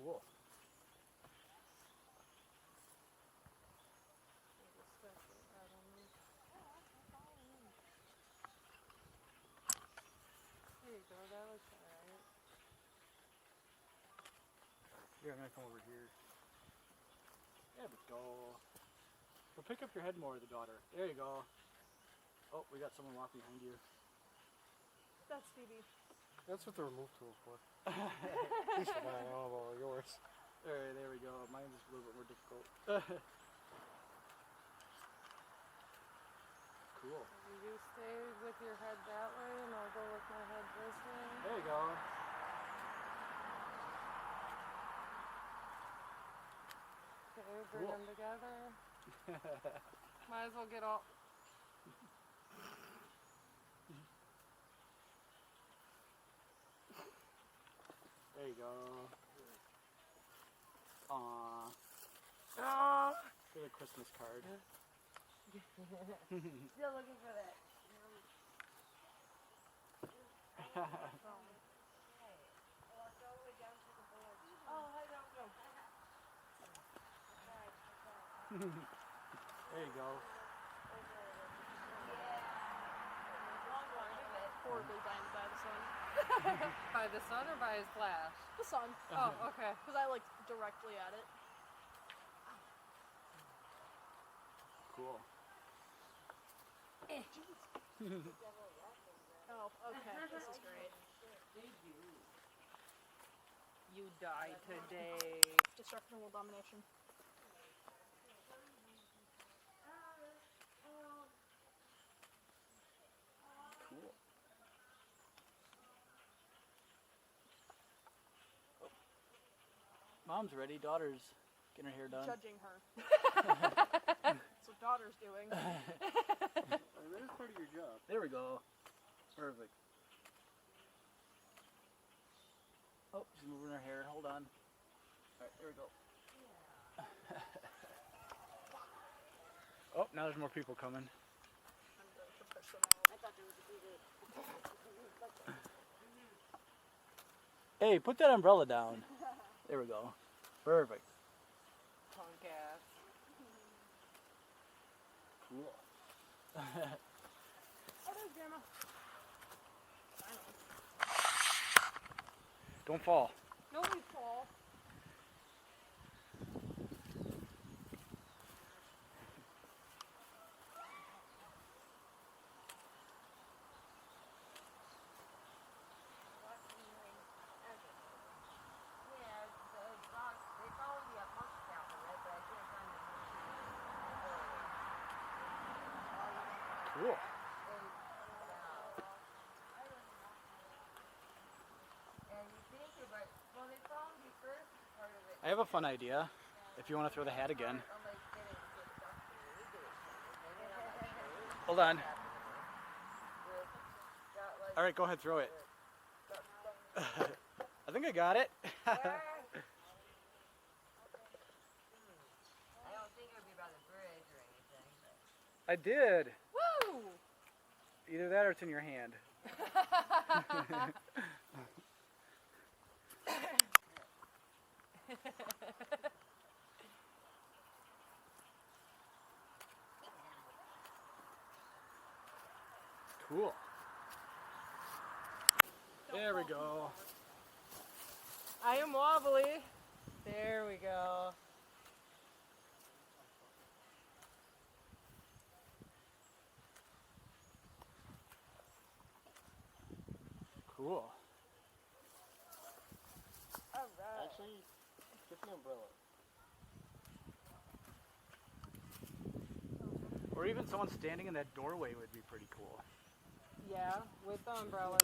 Cool. There you go, that looks alright. Here, I'm gonna come over here. There we go. Well, pick up your head more, the daughter. There you go. Oh, we got someone walking behind you. That's Stevie. That's what the remove tool is for. At least for mine, I don't know about yours. Alright, there we go. Mine's a little bit more difficult. Cool. You stay with your head that way, and I'll go with my head this way. There you go. Okay, bring Cool. them together. Might as well get all... There you go. Aww. Oh. Here's a Christmas card. Still looking for that. There you go. Horribly blinded by the sun. By the sun or by his flash? The sun. Oh, okay. Because I looked directly at it. Cool. Oh, okay. This is great. You die today. Destruction world domination. Cool. Mom's ready. Daughter's getting her hair done. Judging her. That's what daughter's doing. That is part of your job. There we go. Perfect. Oh, she's moving her hair. Hold on. Alright, there we go. Oh, now there's more people coming. Hey, put that umbrella down. There we go. Perfect. Punk ass. Cool. Oh, there's Grandma. Don't fall. No, we fall. Cool. I have a fun idea. If you want to throw the hat again. Hold on. All right, go ahead, throw it. I think I got it. I don't think it would be by the bridge or anything. I did. Woo! Either that or it's in your hand. Cool. There we go. I am wobbly. There we go. Cool. Actually, get the umbrella. Or even someone standing in that doorway would be pretty cool. Yeah, with the umbrella